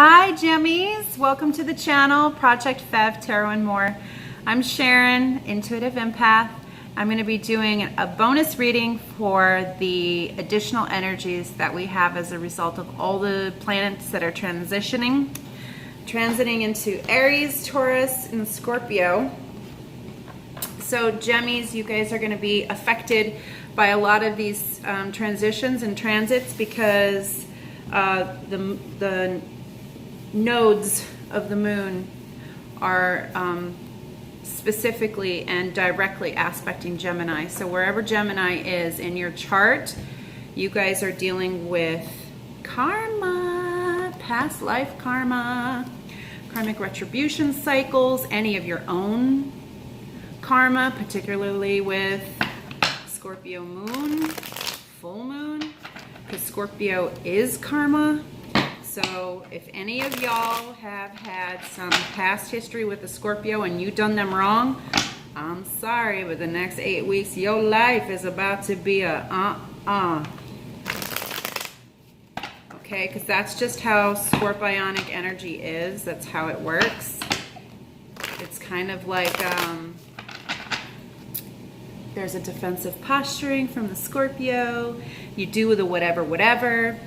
Hi Gemmies, welcome to the channel, ProjectFEVtarot and more. I'm Sharon, Intuitive Empath. I'm going to be doing a bonus reading for the additional energies that we have as a result of all the planets that are transiting into Aries, Taurus, and Scorpio. So Gemmies, you guys are going to be affected by a lot of these transitions and transits because the nodes of the moon are specifically and directly aspecting Gemini. So wherever Gemini is in your chart, you guys are dealing with karma, past life karma, karmic retribution cycles, any of your own karma, particularly with Scorpio moon, full moon, because Scorpio is karma. So if any of y'all have had some past history with the Scorpio and you done them wrong, I'm sorry, but the next 8 weeks, your life is about to be a Okay, because that's just how Scorpionic energy is. That's how it works. It's kind of like there's a defensive posturing from the Scorpio. You do the whatever.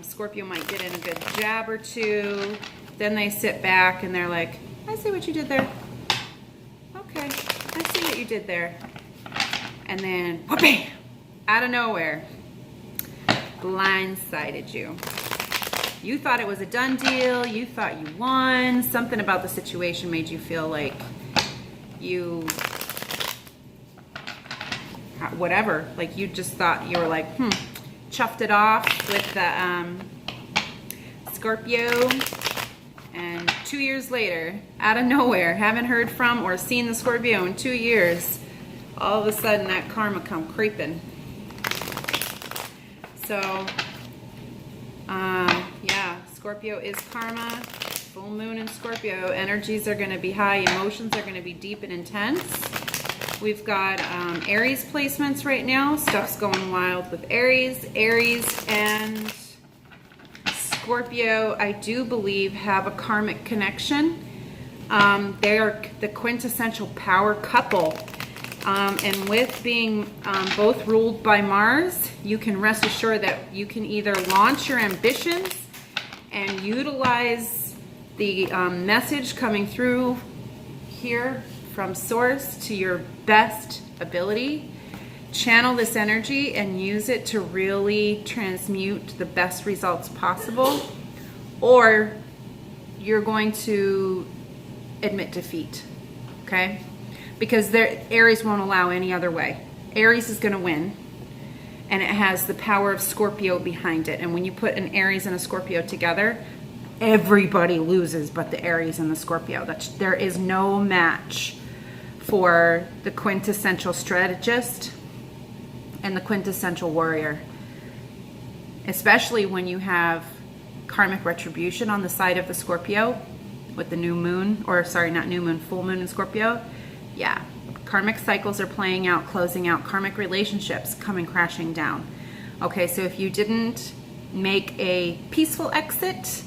Scorpio might get in a good jab or two. Then they sit back and they're like, I see what you did there. Okay, I see what you did there. And then, whoopee, out of nowhere, blindsided you. You thought it was a done deal. You thought you won. Something about the situation made you feel like you, whatever, like you just thought you were like, chuffed it off with the Scorpio, and 2 years later, out of nowhere, haven't heard from or seen the Scorpio in 2 years, all of a sudden that karma come creeping. So yeah, Scorpio is karma. Full moon in Scorpio, energies are going to be high, emotions are going to be deep and intense. We've got Aries placements right now. Stuff's going wild with Aries. Aries and Scorpio, I do believe, have a karmic connection. They are the quintessential power couple. And with being both ruled by Mars, you can rest assured that you can either launch your ambitions and utilize the message coming through here from source to your best ability, channel this energy and use it to really transmute the best results possible, or you're going to admit defeat, okay? Because Aries won't allow any other way. Aries is going to win, and it has the power of Scorpio behind it. And when you put an Aries and a Scorpio together, everybody loses but the Aries and the Scorpio. There is no match for the quintessential strategist and the quintessential warrior, especially when you have karmic retribution on the side of the Scorpio with the new moon, or sorry, not new moon, full moon in Scorpio. Yeah, karmic cycles are playing out, closing out, karmic relationships coming crashing down. Okay, so if you didn't make a peaceful exit,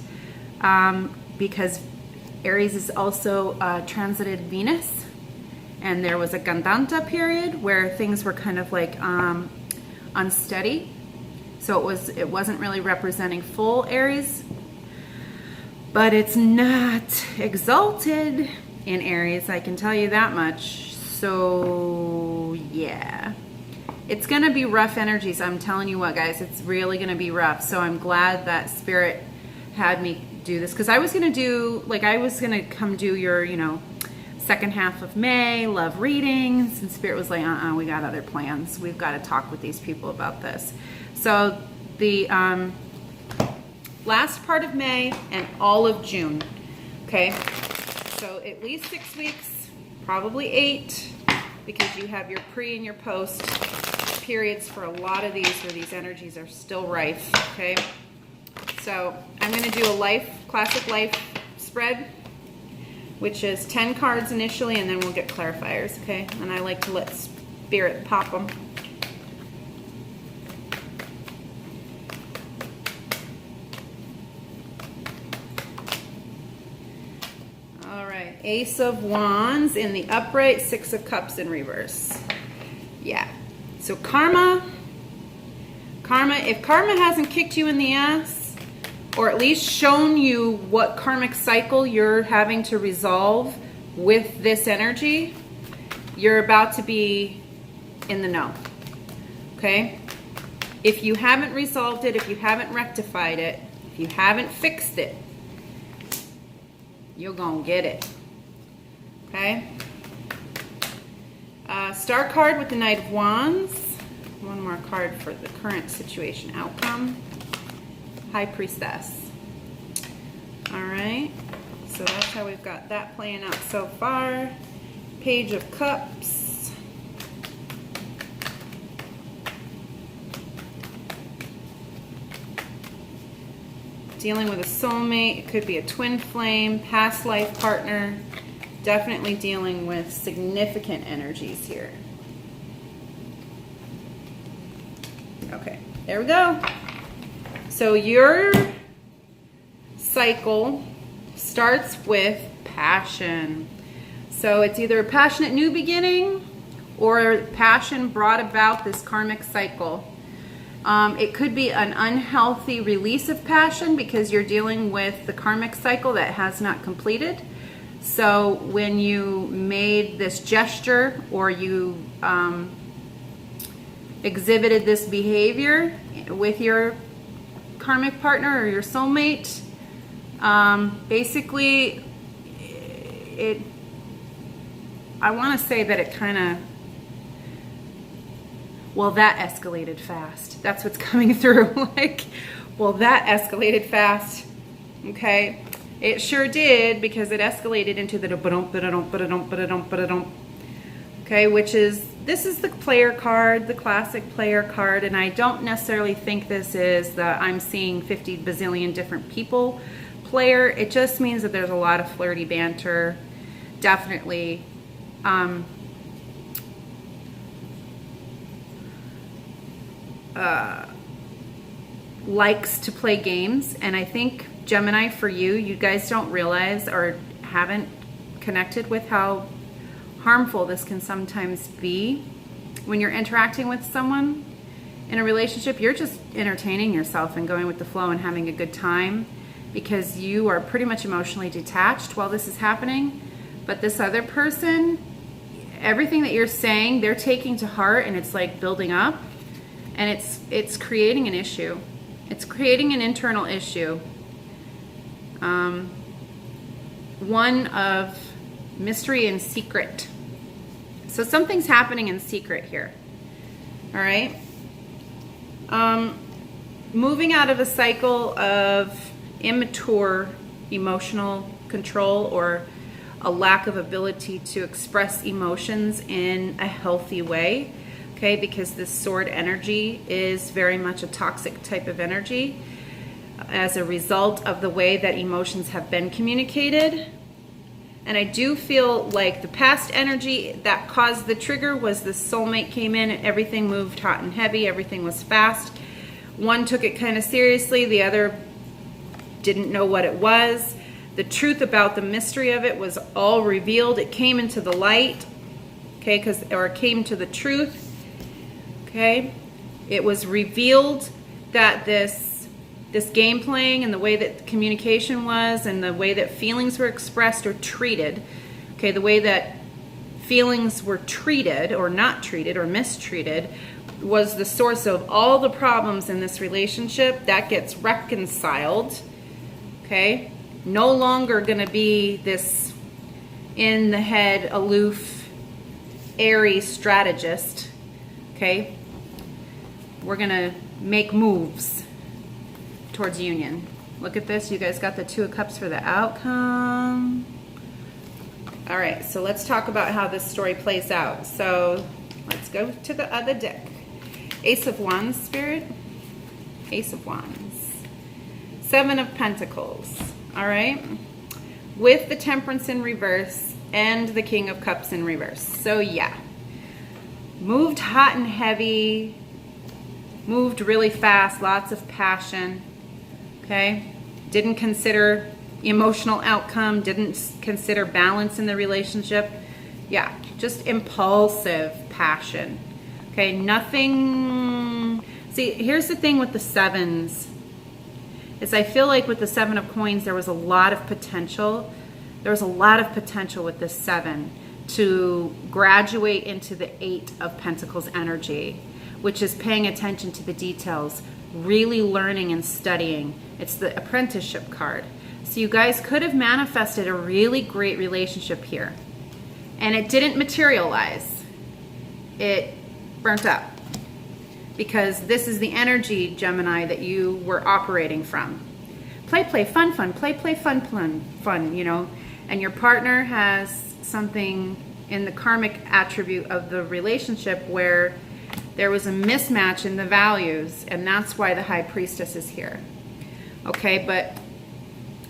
because Aries is also transited Venus, and there was a Gandanta period where things were kind of like unsteady. So it wasn't really representing full Aries, but it's not exalted in Aries, I can tell you that much. So yeah, it's gonna be rough energies. I'm telling you what, guys, it's really gonna be rough. So I'm glad that Spirit had me do this, because I was gonna come do your, second half of May love readings, and Spirit was like, we got other plans. We've got to talk with these people about this. So the last part of May and all of June, okay? So at least 6 weeks, probably 8, because you have your pre and your post periods for a lot of these where these energies are still rife, okay? So I'm going to do a classic life spread, which is 10 cards initially, and then we'll get clarifiers, okay? And I like to let Spirit pop them. Ace of Wands in the upright, Six of Cups in reverse. Yeah. So karma, if karma hasn't kicked you in the ass, or at least shown you what karmic cycle you're having to resolve with this energy, you're about to be in the know. Okay? If you haven't resolved it, if you haven't rectified it, if you haven't fixed it, you're gonna get it. Okay? Star card with the Knight of Wands. One more card for the current situation outcome. High Priestess. All right. So that's how we've got that playing out so far. Page of Cups. Dealing with a soulmate. It could be a twin flame, past life partner. Definitely dealing with significant energies here. Okay, there we go. So your cycle starts with passion. So it's either a passionate new beginning or passion brought about this karmic cycle. It could be an unhealthy release of passion because you're dealing with the karmic cycle that has not completed. So when you made this gesture or you exhibited this behavior with your karmic partner or your soulmate, basically I want to say that it kind of, well, that escalated fast. That's what's coming through. Like, well, that escalated fast. Okay. It sure did, because it escalated into the okay, which is, this is the player card, the classic player card, and I don't necessarily think this is the I'm seeing 50 bazillion different people player. It just means that there's a lot of flirty banter. Definitely likes to play games, and I think Gemini, for you guys don't realize or haven't connected with how harmful this can sometimes be. When you're interacting with someone in a relationship, you're just entertaining yourself and going with the flow and having a good time because you are pretty much emotionally detached while this is happening. But this other person, everything that you're saying, they're taking to heart, and it's like building up, and it's creating an issue. It's creating an internal issue. One of mystery and secret. So something's happening in secret here. All right. Moving out of a cycle of immature emotional control or a lack of ability to express emotions in a healthy way. Okay, because this sword energy is very much a toxic type of energy as a result of the way that emotions have been communicated. And I do feel like the past energy that caused the trigger was the soulmate came in and everything moved hot and heavy, everything was fast. One took it kind of seriously, the other didn't know what it was. The truth about the mystery of it was all revealed. It came into the light, okay, or it came to the truth, okay. It was revealed that this game playing and the way that communication was and the way that feelings were expressed or treated, okay, the way that feelings were treated or not treated or mistreated was the source of all the problems in this relationship. That gets reconciled, okay? No longer gonna be this in the head, aloof, airy strategist, okay? We're gonna make moves towards union. Look at this, you guys got the Two of Cups for the outcome. All right, so let's talk about how this story plays out. So let's go to the other deck. Ace of Wands, Spirit. Ace of Wands. Seven of Pentacles, all right? With the Temperance in reverse and the King of Cups in reverse. So yeah, moved hot and heavy, moved really fast, lots of passion. Okay, didn't consider emotional outcome, didn't consider balance in the relationship. Yeah, just impulsive passion. Okay, nothing. See, here's the thing with the sevens, is I feel like with the Seven of Coins, there was a lot of potential. There was a lot of potential with this seven to graduate into the Eight of Pentacles energy, which is paying attention to the details, really learning and studying. It's the apprenticeship card. So you guys could have manifested a really great relationship here, and it didn't materialize. It burnt up, because this is the energy, Gemini, that you were operating from. Play, play, fun, fun, play, play, fun, fun, fun, you know, and your partner has something in the karmic attribute of the relationship where there was a mismatch in the values, and that's why the High Priestess is here. Okay, but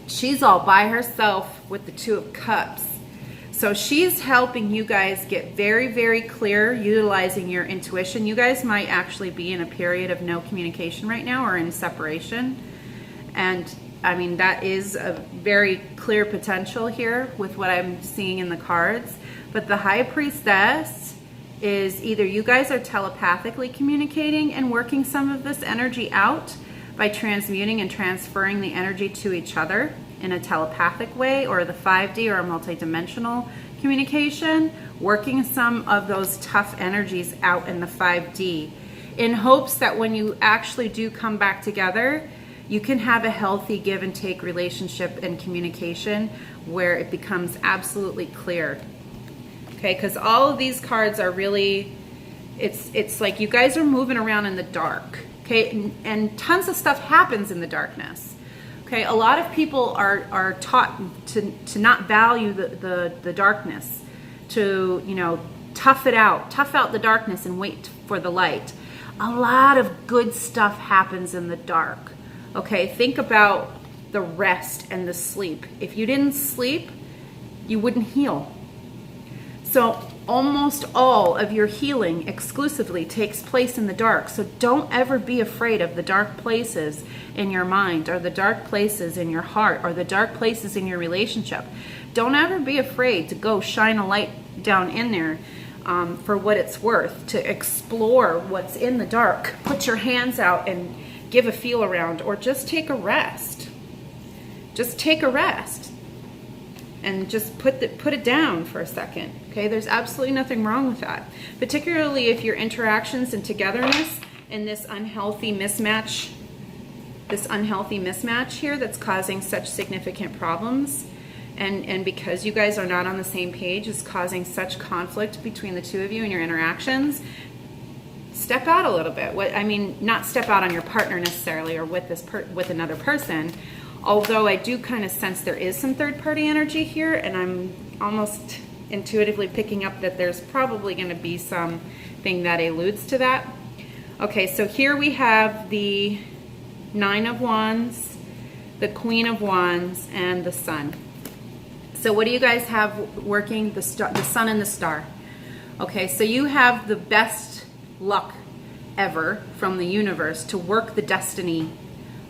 she's all by herself with the Two of Cups. So she's helping you guys get very, very clear, utilizing your intuition. You guys might actually be in a period of no communication right now, or in separation. And I mean, that is a very clear potential here with what I'm seeing in the cards. But the High Priestess is either you guys are telepathically communicating and working some of this energy out by transmuting and transferring the energy to each other in a telepathic way, or the 5D or a multidimensional communication, working some of those tough energies out in the 5D, in hopes that when you actually do come back together, you can have a healthy give and take relationship and communication where it becomes absolutely clear. Okay, because all of these cards are really, it's like you guys are moving around in the dark. Okay, and tons of stuff happens in the darkness. Okay, a lot of people are taught to not value the darkness, to, you know, tough out the darkness and wait for the light. A lot of good stuff happens in the dark. Okay, think about the rest and the sleep. If you didn't sleep, you wouldn't heal. So almost all of your healing exclusively takes place in the dark. So don't ever be afraid of the dark places in your mind, or the dark places in your heart, or the dark places in your relationship. Don't ever be afraid to go shine a light down in there for what it's worth, to explore what's in the dark. Put your hands out and give a feel around, or just take a rest. Just take a rest and just put it down for a second. Okay, there's absolutely nothing wrong with that, particularly if your interactions and togetherness in this unhealthy mismatch here that's causing such significant problems, and because you guys are not on the same page, is causing such conflict between the two of you and your interactions. Step out a little bit. I mean, not step out on your partner necessarily, or with with another person. Although I do kind of sense there is some third-party energy here, and I'm almost intuitively picking up that there's probably going to be something that alludes to that. Okay, so here we have the Nine of Wands, the Queen of Wands, and the Sun. So what do you guys have working? The Sun and the Star. Okay, so you have the best luck ever from the universe to work the destiny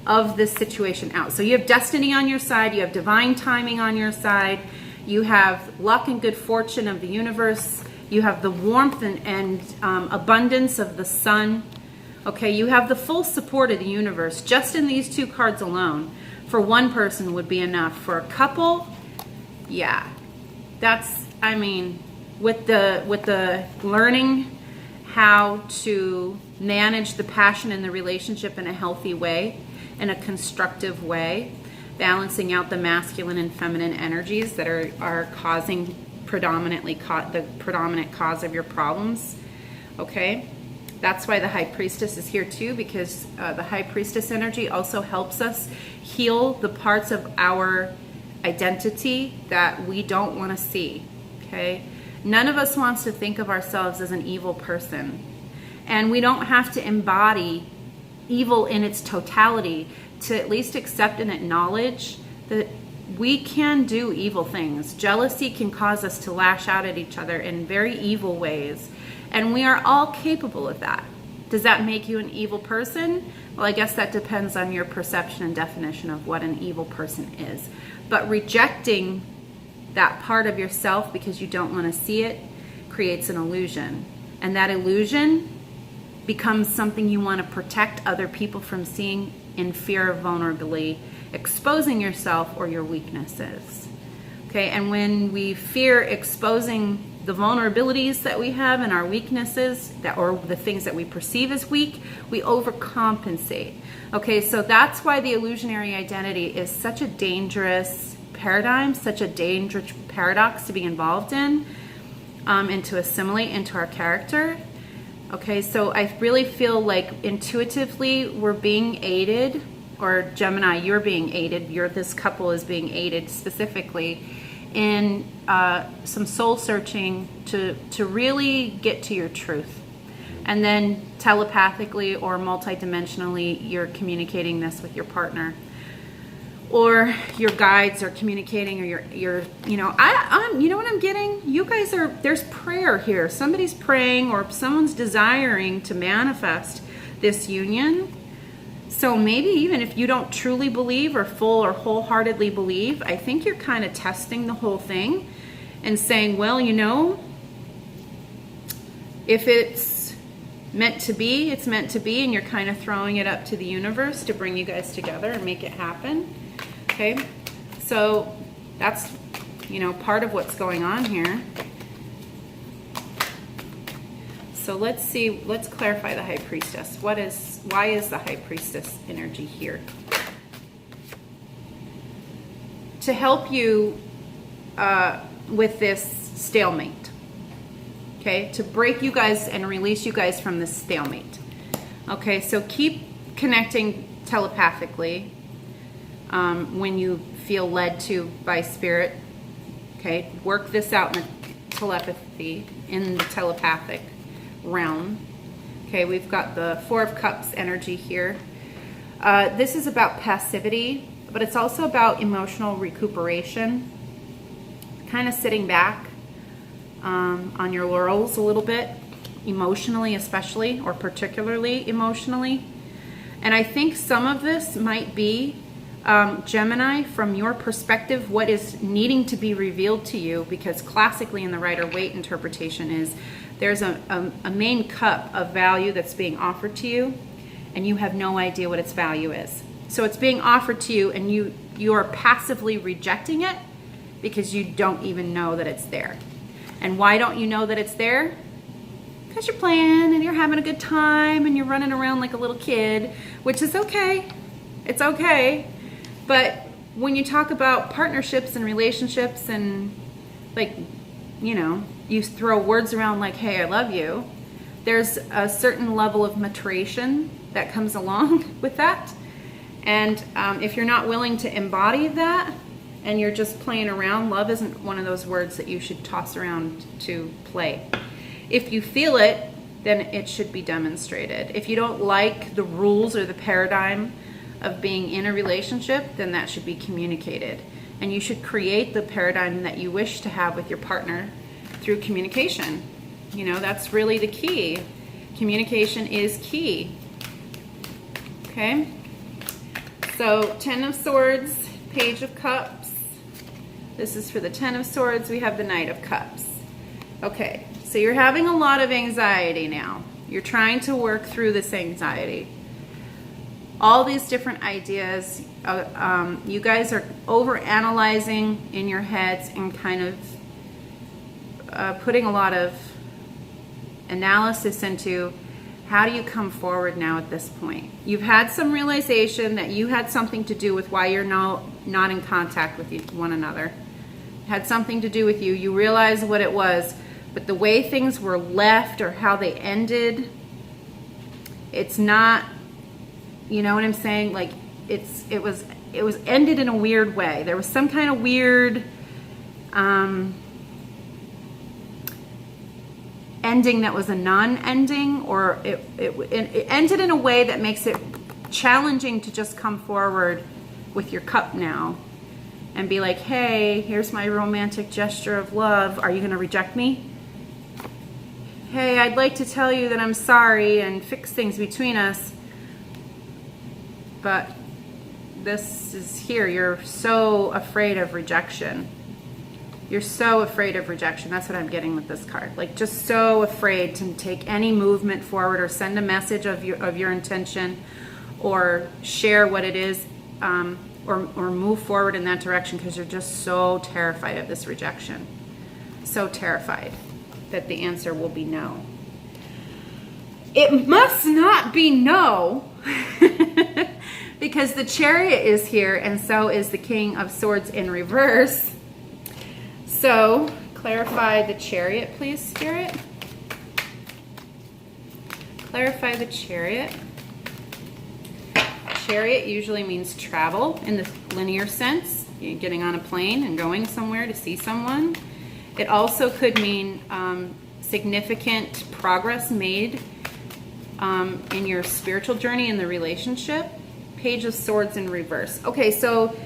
of this situation out. So you have destiny on your side, you have divine timing on your side, you have luck and good fortune of the universe, you have the warmth and abundance of the sun. Okay, you have the full support of the universe. Just in these two cards alone, for one person would be enough. For a couple, yeah, that's, I mean, with the learning how to manage the passion in the relationship in a healthy way, in a constructive way, balancing out the masculine and feminine energies that are causing the predominant cause of your problems. Okay, that's why the High Priestess is here too, because the High Priestess energy also helps us heal the parts of our identity that we don't want to see. Okay, none of us wants to think of ourselves as an evil person, and we don't have to embody evil in its totality to at least accept and acknowledge that we can do evil things. Jealousy can cause us to lash out at each other in very evil ways, and we are all capable of that. Does that make you an evil person? Well, I guess that depends on your perception and definition of what an evil person is. But rejecting that part of yourself because you don't want to see it creates an illusion. And that illusion becomes something you want to protect other people from seeing in fear of vulnerability, exposing yourself or your weaknesses. Okay, and when we fear exposing the vulnerabilities that we have and our weaknesses, or the things that we perceive as weak, we overcompensate. Okay, so that's why the illusionary identity is such a dangerous paradigm, such a dangerous paradox to be involved in, and to assimilate into our character. Okay, so I really feel like intuitively we're being aided, or Gemini, you're being aided, this couple is being aided specifically in some soul searching to really get to your truth. And then telepathically or multidimensionally, you're communicating this with your partner. Or your guides are communicating, or your you know, you know what I'm getting? You guys are, there's prayer here. Somebody's praying, or someone's desiring to manifest this union. So maybe even if you don't truly believe or full or wholeheartedly believe, I think you're kind of testing the whole thing and saying, well, you know, if it's meant to be, it's meant to be, and you're kind of throwing it up to the universe to bring you guys together and make it happen. Okay, so that's, you know, part of what's going on here. So let's see, let's clarify the High Priestess. Why is the High Priestess energy here? To help you with this stalemate. Okay, to break you guys and release you guys from this stalemate. Okay, so keep connecting telepathically when you feel led to by spirit. Okay, work this out in the telepathy, in the telepathic realm. Okay, we've got the Four of Cups energy here. This is about passivity, but it's also about emotional recuperation, kind of sitting back on your laurels a little bit, emotionally especially, or particularly emotionally. And I think some of this might be Gemini, from your perspective, what is needing to be revealed to you, because classically in the Rider-Waite interpretation is there's a main cup of value that's being offered to you, and you have no idea what its value is. So it's being offered to you, and you are passively rejecting it because you don't even know that it's there. And why don't you know that it's there? Because you're playing and you're having a good time and you're running around like a little kid, which is okay. It's okay. But when you talk about partnerships and relationships and, like, you know, you throw words around like, hey, I love you, there's a certain level of maturation that comes along with that. And if you're not willing to embody that and you're just playing around, love isn't one of those words that you should toss around to play. If you feel it, then it should be demonstrated. If you don't like the rules or the paradigm of being in a relationship, then that should be communicated. And you should create the paradigm that you wish to have with your partner through communication. You know, that's really the key. Communication is key. Okay? So, Ten of Swords, Page of Cups. This is for the Ten of Swords. We have the Knight of Cups. Okay, so you're having a lot of anxiety now. You're trying to work through this anxiety. All these different ideas, you guys are over-analyzing in your heads and kind of putting a lot of analysis into how do you come forward now at this point. You've had some realization that you had something to do with why you're not in contact with one another. It had something to do with you. You realize what it was, but the way things were left or how they ended, it's not, you know what I'm saying? Like, it was ended in a weird way. There was some kind of weird ending that was a non-ending, or it ended in a way that makes it challenging to just come forward with your cup now and be like, hey, here's my romantic gesture of love. Are you going to reject me? Hey, I'd like to tell you that I'm sorry and fix things between us. but this is here. You're so afraid of rejection. You're so afraid of rejection. That's what I'm getting with this card. Like, just so afraid to take any movement forward or send a message of your intention or share what it is, or move forward in that direction, because you're just so terrified of this rejection. So terrified that the answer will be no. It must not be no, because the Chariot is here, and so is the King of Swords in reverse. So, clarify the Chariot, please, Spirit. Clarify the Chariot. Chariot usually means travel in the linear sense. You're getting on a plane and going somewhere to see someone. It also could mean significant progress made in your spiritual journey in the relationship. Page of Swords in reverse. Okay, so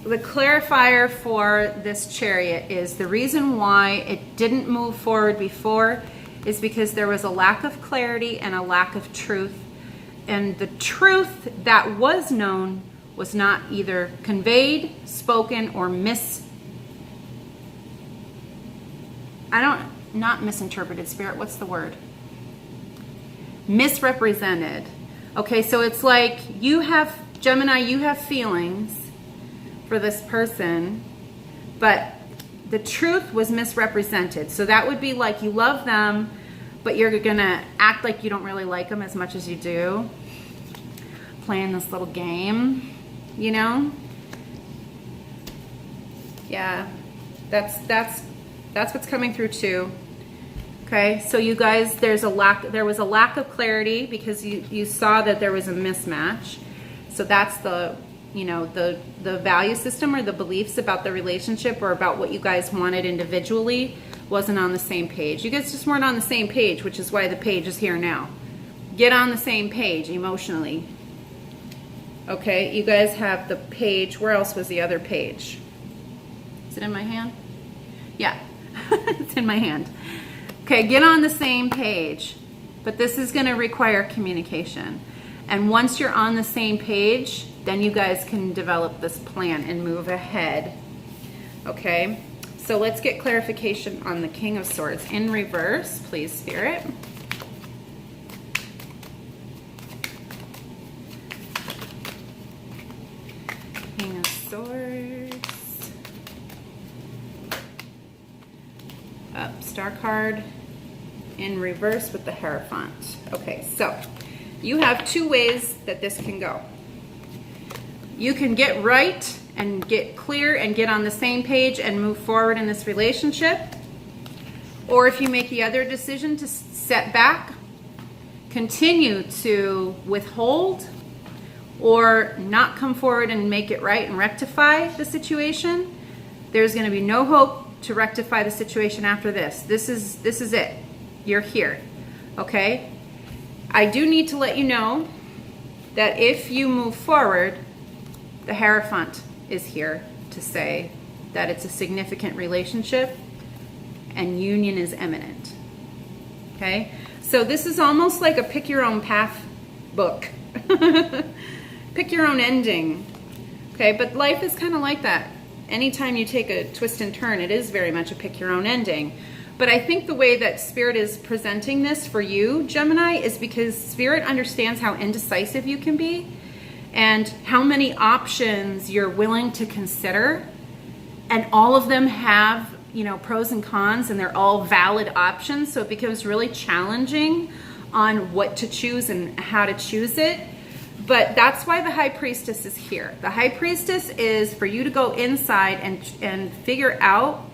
the clarifier for this Chariot is the reason why it didn't move forward before is because there was a lack of clarity and a lack of truth. And the truth that was known was not either conveyed, spoken, or not misinterpreted, Spirit, what's the word? Misrepresented. Okay, so it's like Gemini, you have feelings for this person, but the truth was misrepresented. So that would be like you love them, but you're gonna act like you don't really like them as much as you do. Playing this little game, you know? Yeah, that's what's coming through too. Okay, so you guys, there was a lack of clarity because you saw that there was a mismatch. So that's the value system or the beliefs about the relationship or about what you guys wanted individually wasn't on the same page. You guys just weren't on the same page, which is why the page is here now. Get on the same page emotionally. Okay, you guys have the page. Where else was the other page? Is it in my hand? Yeah, it's in my hand. Okay, get on the same page. But this is going to require communication. And once you're on the same page, then you guys can develop this plan and move ahead. Okay, so let's get clarification on the King of Swords in reverse, please, Spirit. King of Swords. Up, Star card in reverse with the Hierophant. Okay, so you have two ways that this can go. You can get right and get clear and get on the same page and move forward in this relationship. Or if you make the other decision to set back, continue to withhold, or not come forward and make it right and rectify the situation, there's going to be no hope to rectify the situation after this. This is it. You're here. Okay? I do need to let you know that if you move forward, the Hierophant is here to say that it's a significant relationship and union is imminent. Okay? So this is almost like a pick your own path book. Pick your own ending. Okay, but life is kind of like that. Anytime you take a twist and turn, it is very much a pick your own ending. But I think the way that Spirit is presenting this for you, Gemini, is because Spirit understands how indecisive you can be and how many options you're willing to consider. And all of them have, pros and cons, and they're all valid options. So it becomes really challenging on what to choose and how to choose it. But that's why the High Priestess is here. The High Priestess is for you to go inside and figure out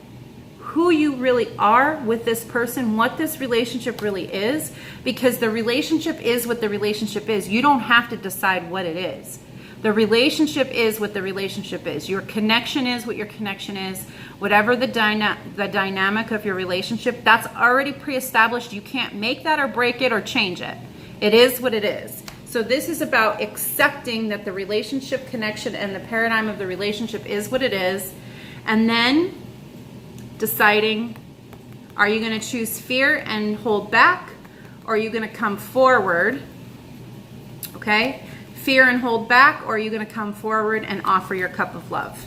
who you really are with this person, what this relationship really is, because the relationship is what the relationship is. You don't have to decide what it is. The relationship is what the relationship is. Your connection is what your connection is. Whatever the dynamic of your relationship, that's already pre-established. You can't make that or break it or change it. It is what it is. So this is about accepting that the relationship connection and the paradigm of the relationship is what it is, and then deciding, are you going to choose fear and hold back, or are you going to come forward? Okay? fear and hold back, or are you going to come forward and offer your cup of love?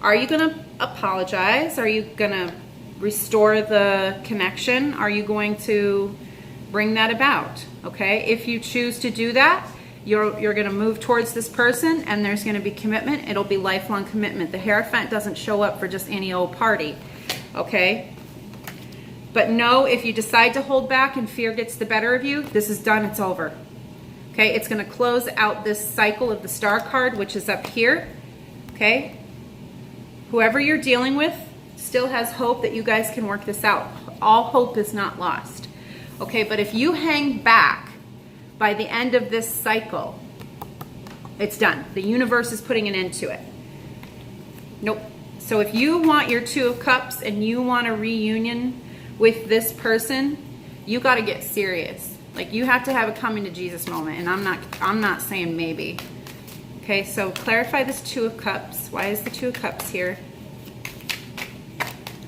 Are you going to apologize? Are you going to restore the connection? Are you going to bring that about? Okay, if you choose to do that, you're going to move towards this person, and there's going to be commitment. It'll be lifelong commitment. The Hierophant doesn't show up for just any old party. Okay, but no, if you decide to hold back and fear gets the better of you, this is done. It's over. Okay, it's going to close out this cycle of the Star card, which is up here. Okay, whoever you're dealing with still has hope that you guys can work this out. All hope is not lost. Okay, but if you hang back by the end of this cycle, it's done. The universe is putting an end to it. Nope. So if you want your Two of Cups and you want a reunion with this person, you got to get serious. Like, you have to have a coming to Jesus moment, and I'm not saying maybe. Okay, so clarify this Two of Cups. Why is the Two of Cups here?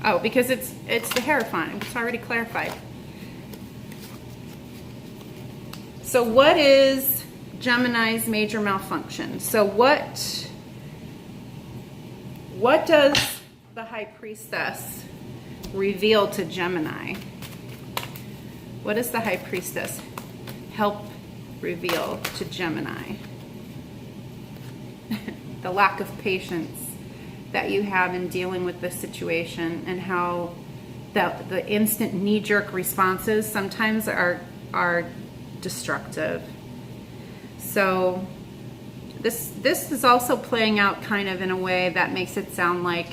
Oh, because it's the Hierophant. It's already clarified. So what is Gemini's major malfunction? So what does the High Priestess reveal to Gemini? What does the High Priestess help reveal to Gemini? The lack of patience that you have in dealing with this situation, and how the instant knee-jerk responses sometimes are destructive. So this is also playing out kind of in a way that makes it sound like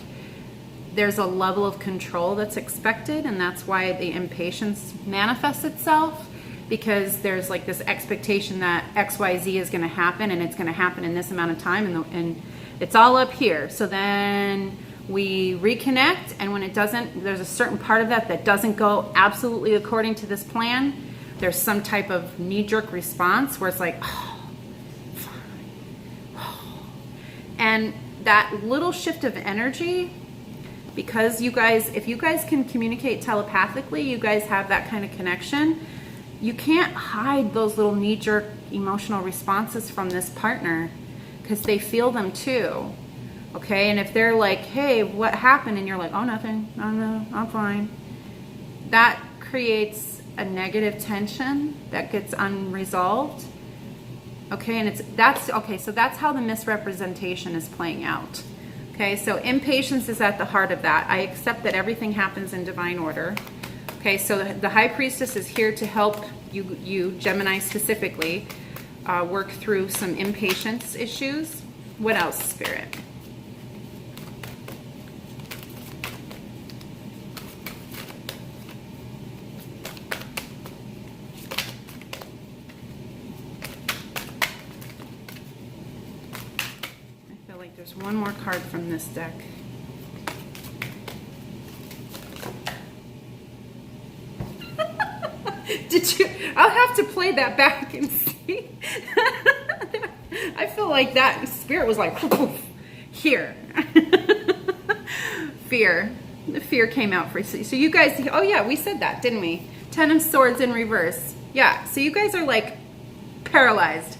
there's a level of control that's expected, and that's why the impatience manifests itself, because there's like this expectation that XYZ is going to happen, and it's going to happen in this amount of time, and it's all up here. So then we reconnect, and when it doesn't, there's a certain part of that doesn't go absolutely according to this plan. There's some type of knee-jerk response where it's like, oh, fine. Oh. And that little shift of energy, because if you guys can communicate telepathically, you guys have that kind of connection, you can't hide those little knee-jerk emotional responses from this partner, because they feel them too. Okay, and if they're like, hey, what happened? And you're like, oh, nothing. Oh, no, I'm fine. That creates a negative tension that gets unresolved. Okay, and so that's how the misrepresentation is playing out. Okay, so impatience is at the heart of that. I accept that everything happens in divine order. Okay, so the High Priestess is here to help you Gemini specifically, work through some impatience issues. What else, Spirit? There's one more card from this deck. Did you? I'll have to play that back and see. I feel like that Spirit was like, here. Fear. The fear came out for you. So you guys, oh yeah, we said that, didn't we? Ten of Swords in reverse. Yeah, so you guys are like paralyzed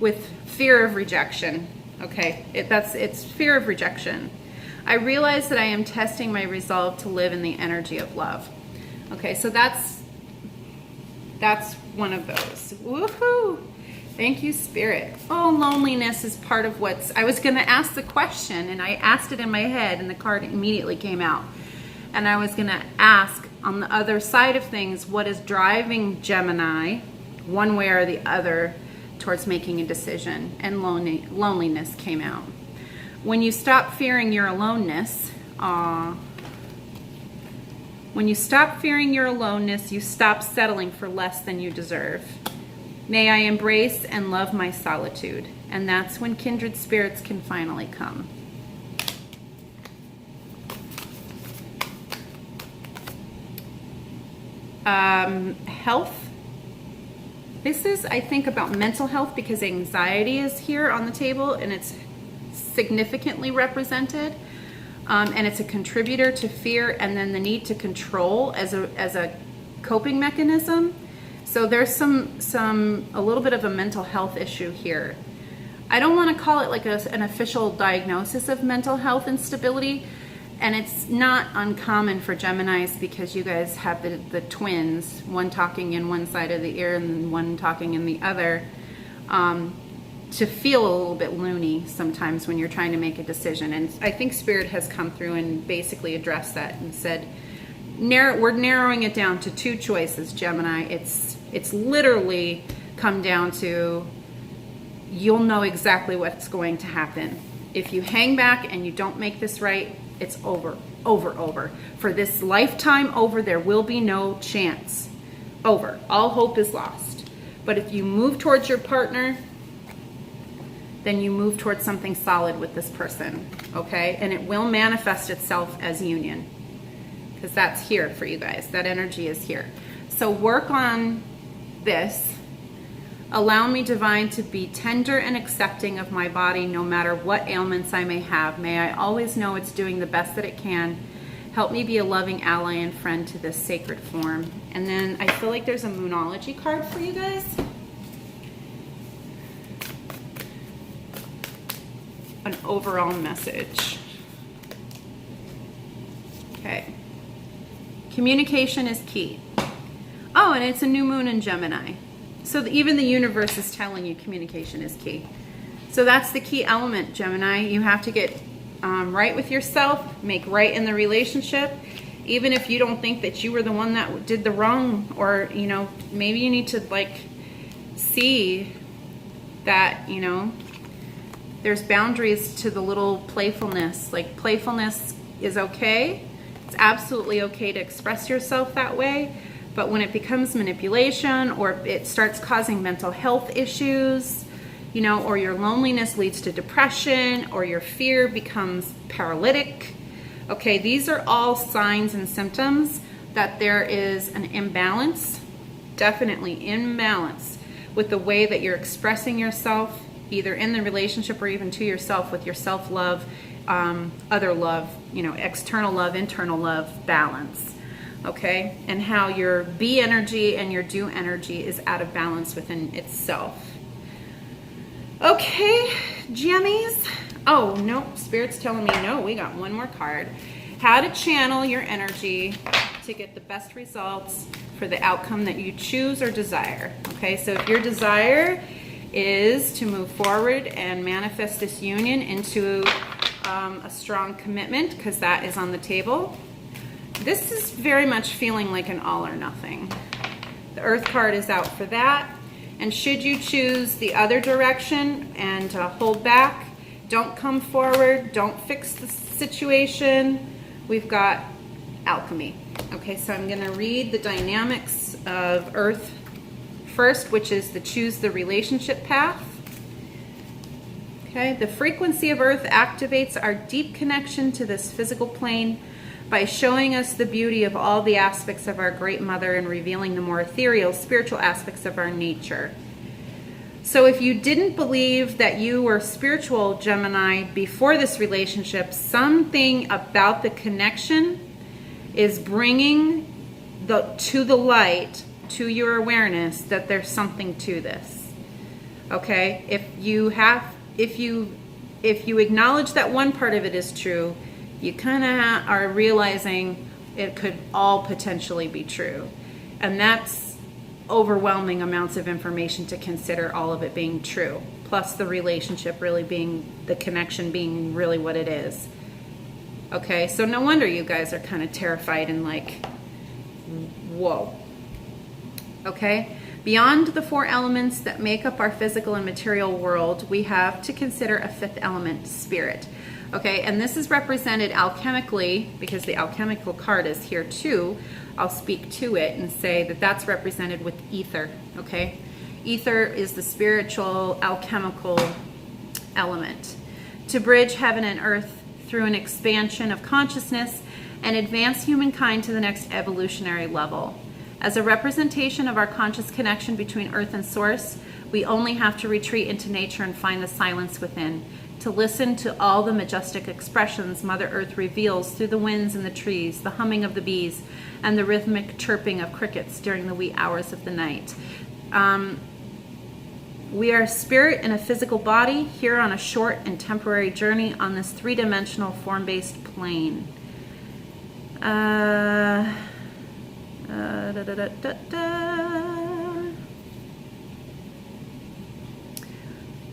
with fear of rejection. Okay, it's fear of rejection. I realize that I am testing my resolve to live in the energy of love. Okay, so that's one of those. Woohoo! Thank you, Spirit. Oh, loneliness is part of I was going to ask the question, and I asked it in my head, and the card immediately came out. And I was going to ask, on the other side of things, what is driving Gemini, one way or the other, towards making a decision, and loneliness came out. When you stop fearing your aloneness, when you stop fearing your aloneness, you stop settling for less than you deserve. May I embrace and love my solitude, and that's when kindred spirits can finally come. Health. This is, I think, about mental health, because anxiety is here on the table, and it's significantly represented, and it's a contributor to fear, and then the need to control as a coping mechanism. So there's a little bit of a mental health issue here. I don't want to call it like an official diagnosis of mental health instability. And it's not uncommon for Geminis, because you guys have the twins, one talking in one side of the ear and one talking in the other, to feel a little bit loony sometimes when you're trying to make a decision. And I think Spirit has come through and basically addressed that and said, we're narrowing it down to 2 choices, Gemini. It's literally come down to, you'll know exactly what's going to happen. If you hang back and you don't make this right, it's over. For this lifetime over, there will be no chance. Over. All hope is lost. But if you move towards your partner, then you move towards something solid with this person, okay? And it will manifest itself as union, because that's here for you guys. That energy is here. So work on this. Allow me, Divine, to be tender and accepting of my body, no matter what ailments I may have. May I always know it's doing the best that it can. Help me be a loving ally and friend to this sacred form. And then I feel like there's a Moonology card for you guys. An overall message. Okay. Communication is key. Oh, and it's a new moon in Gemini. So even the universe is telling you communication is key. So that's the key element, Gemini. You have to get right with yourself, make right in the relationship. Even if you don't think that you were the one that did the wrong, or, you know, maybe you need to like see that, you know, there's boundaries to the little playfulness. Like, playfulness is okay. It's absolutely okay to express yourself that way. But when it becomes manipulation, or it starts causing mental health issues, you know, or your loneliness leads to depression, or your fear becomes paralytic, okay, these are all signs and symptoms that there is an imbalance, definitely imbalance, with the way that you're expressing yourself, either in the relationship or even to yourself, with your self-love, other love, you know, external love, internal love balance. Okay, and how your be energy and your do energy is out of balance within itself. Okay, Gemmies. Oh, no, Spirit's telling me no, we got one more card. How to channel your energy to get the best results for the outcome that you choose or desire. Okay, so if your desire is to move forward and manifest this union into a strong commitment, because that is on the table, this is very much feeling like an all or nothing. The Earth card is out for that. And should you choose the other direction and hold back, don't come forward, don't fix the situation, we've got alchemy. Okay, so I'm going to read the dynamics of Earth first, which is the choose the relationship path. Okay, the frequency of Earth activates our deep connection to this physical plane by showing us the beauty of all the aspects of our Great Mother and revealing the more ethereal, spiritual aspects of our nature. So if you didn't believe that you were spiritual, Gemini, before this relationship, something about the connection is bringing to the light, to your awareness, that there's something to this. Okay? If you acknowledge that one part of it is true, you kind of are realizing it could all potentially be true. And that's overwhelming amounts of information to consider, all of it being true. Plus the relationship really being, the connection being really what it is. Okay, so no wonder you guys are kind of terrified and like, whoa. Okay, beyond the 4 elements that make up our physical and material world, we have to consider a 5th element, spirit. Okay, and this is represented alchemically, because the alchemical card is here too. I'll speak to it and say that that's represented with ether, okay? Ether is the spiritual alchemical element. To bridge heaven and earth through an expansion of consciousness and advance humankind to the next evolutionary level. As a representation of our conscious connection between earth and source, we only have to retreat into nature and find the silence within, to listen to all the majestic expressions Mother Earth reveals through the winds and the trees, the humming of the bees, and the rhythmic chirping of crickets during the wee hours of the night. We are spirit in a physical body here on a short and temporary journey on this three-dimensional form-based plane.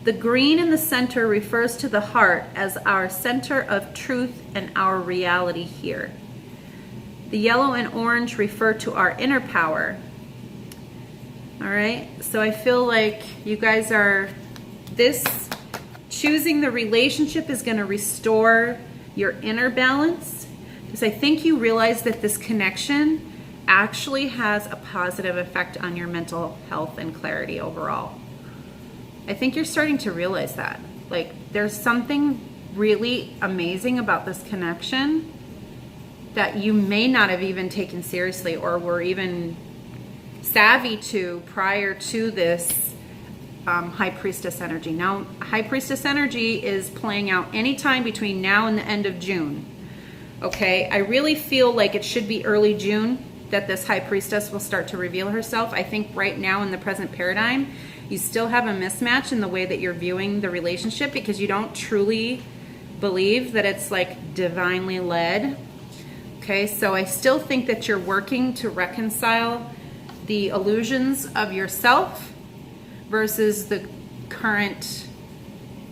The green in the center refers to the heart as our center of truth and our reality here. The yellow and orange refer to our inner power. All right, so I feel like you guys are, choosing the relationship is going to restore your inner balance, because I think you realize that this connection actually has a positive effect on your mental health and clarity overall. I think you're starting to realize that. Like, there's something really amazing about this connection that you may not have even taken seriously or were even savvy to prior to this High Priestess energy. Now, High Priestess energy is playing out anytime between now and the end of June. Okay, I really feel like it should be early June that this High Priestess will start to reveal herself. I think right now in the present paradigm, you still have a mismatch in the way that you're viewing the relationship, because you don't truly believe that it's like divinely led. Okay, so I still think that you're working to reconcile the illusions of yourself versus the current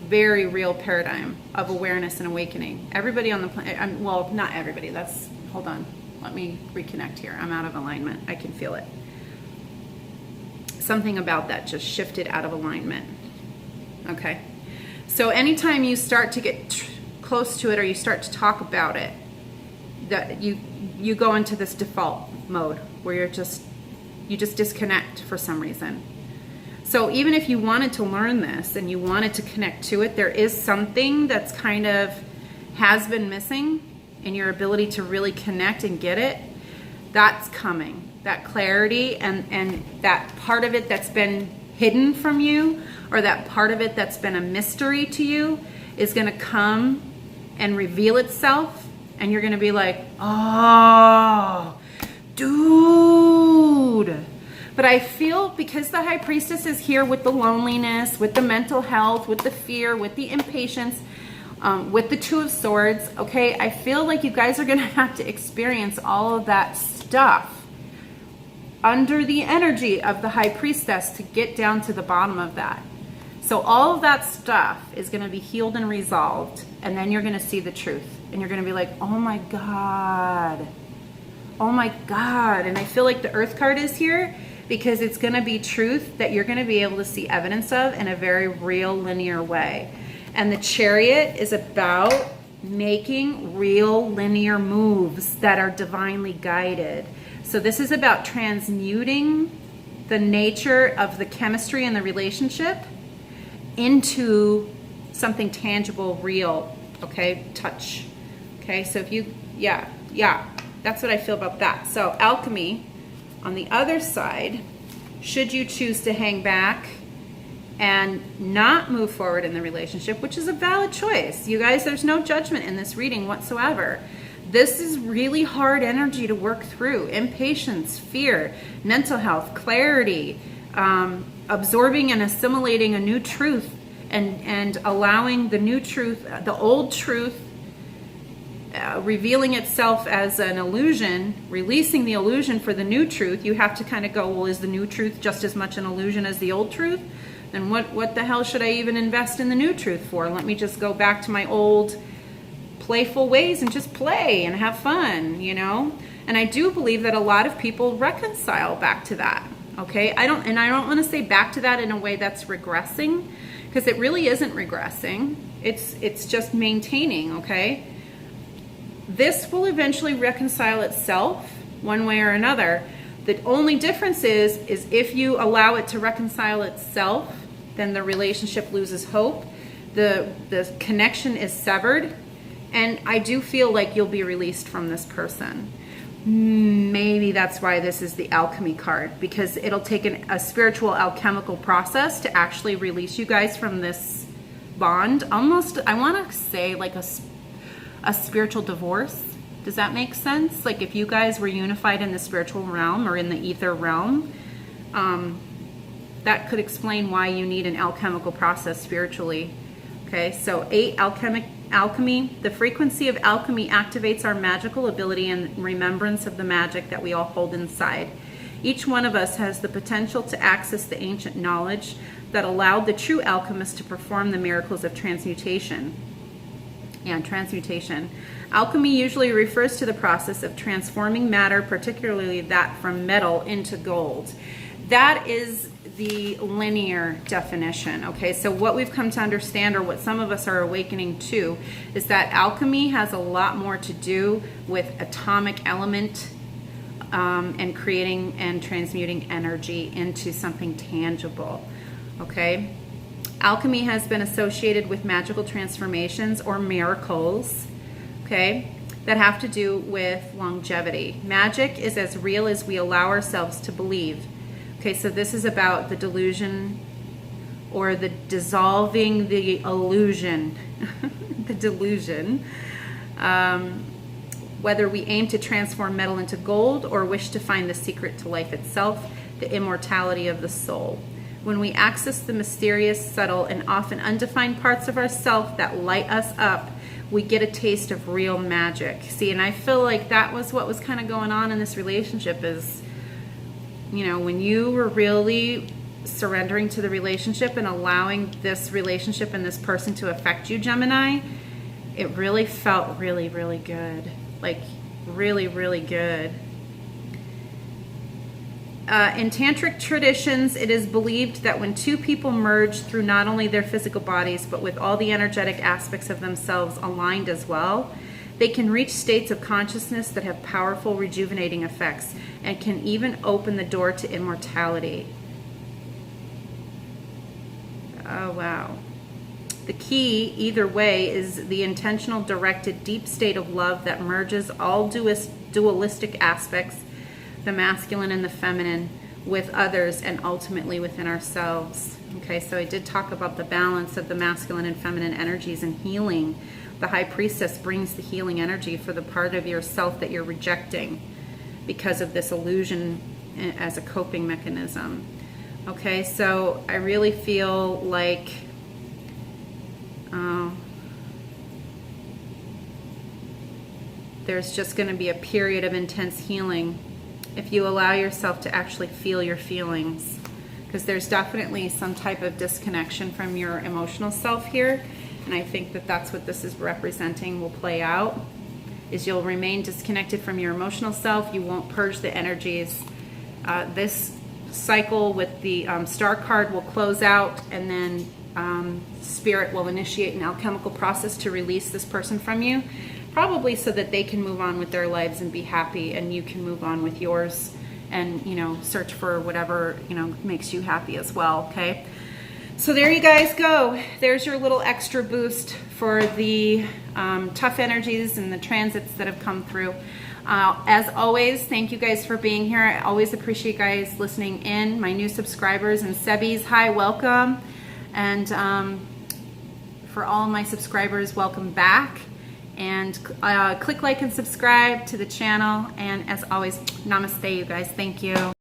very real paradigm of awareness and awakening. Everybody on the planet, well, not everybody, hold on, let me reconnect here. I'm out of alignment. I can feel it. Something about that just shifted out of alignment. Okay, so anytime you start to get close to it or you start to talk about it, that you go into this default mode where you just disconnect for some reason. So even if you wanted to learn this and you wanted to connect to it, there is something that's kind of has been missing in your ability to really connect and get it. That's coming. That clarity and that part of it that's been hidden from you, or that part of it that's been a mystery to you, is going to come and reveal itself, and you're going to be like, oh, dude. But I feel because the High Priestess is here with the loneliness, with the mental health, with the fear, with the impatience, with the Two of Swords, okay, I feel like you guys are going to have to experience all of that stuff under the energy of the High Priestess to get down to the bottom of that. So all of that stuff is going to be healed and resolved, and then you're going to see the truth, and you're going to be like, oh my God, oh my God. And I feel like the Earth card is here because it's going to be truth that you're going to be able to see evidence of in a very real linear way. And the Chariot is about making real linear moves that are divinely guided. So this is about transmuting the nature of the chemistry and the relationship into something tangible, real, okay, touch. Okay, so if you, yeah, that's what I feel about that. So alchemy, on the other side, should you choose to hang back and not move forward in the relationship, which is a valid choice. You guys, there's no judgment in this reading whatsoever. This is really hard energy to work through. Impatience, fear, mental health, clarity, absorbing and assimilating a new truth, and allowing the new truth, the old truth, revealing itself as an illusion, releasing the illusion for the new truth. You have to kind of go, well, is the new truth just as much an illusion as the old truth? Then what the hell should I even invest in the new truth for? Let me just go back to my old playful ways and just play and have fun, you know? And I do believe that a lot of people reconcile back to that, okay? I don't want to say back to that in a way that's regressing, because it really isn't regressing. It's just maintaining, okay? This will eventually reconcile itself one way or another. The only difference is if you allow it to reconcile itself, then the relationship loses hope. The connection is severed. And I do feel like you'll be released from this person. Maybe that's why this is the alchemy card, because it'll take a spiritual alchemical process to actually release you guys from this bond. Almost, I want to say like a spiritual divorce. Does that make sense? Like if you guys were unified in the spiritual realm or in the ether realm, that could explain why you need an alchemical process spiritually. Okay, so 8, alchemy. The frequency of alchemy activates our magical ability and remembrance of the magic that we all hold inside. Each one of us has the potential to access the ancient knowledge that allowed the true alchemist to perform the miracles of transmutation. And transmutation. Alchemy usually refers to the process of transforming matter, particularly that from metal, into gold. That is the linear definition. Okay, so what we've come to understand, or what some of us are awakening to, is that alchemy has a lot more to do with atomic element and creating and transmuting energy into something tangible. Okay, alchemy has been associated with magical transformations or miracles, okay, that have to do with longevity. Magic is as real as we allow ourselves to believe. Okay, so this is about the delusion, or the dissolving the illusion, the delusion. Whether we aim to transform metal into gold or wish to find the secret to life itself, the immortality of the soul. When we access the mysterious, subtle, and often undefined parts of ourself that light us up, we get a taste of real magic. See, and I feel like that was what was kind of going on in this relationship is, you know, when you were really surrendering to the relationship and allowing this relationship and this person to affect you, Gemini, it really felt really, really good. Like, really, really good. In tantric traditions, it is believed that when two people merge through not only their physical bodies, but with all the energetic aspects of themselves aligned as well, they can reach states of consciousness that have powerful rejuvenating effects and can even open the door to immortality. Oh, wow. The key, either way, is the intentional, directed, deep state of love that merges all dualistic aspects, the masculine and the feminine, with others and ultimately within ourselves. Okay, so I did talk about the balance of the masculine and feminine energies and healing. The high priestess brings the healing energy for the part of yourself that you're rejecting because of this illusion as a coping mechanism. Okay, so I really feel like there's just going to be a period of intense healing if you allow yourself to actually feel your feelings, because there's definitely some type of disconnection from your emotional self here, and I think that that's what this is representing will play out, is you'll remain disconnected from your emotional self. You won't purge the energies. This cycle with the star card will close out, and then Spirit will initiate an alchemical process to release this person from you, probably so that they can move on with their lives and be happy, and you can move on with yours and, you know, search for whatever, you know, makes you happy as well. Okay, so there you guys go. There's your little extra boost for the tough energies and the transits that have come through. As always, thank you guys for being here. I always appreciate you guys listening in. My new subscribers and Sebbies, hi, welcome. And for all my subscribers, welcome back. And click like and subscribe to the channel. And as always, namaste, you guys. Thank you.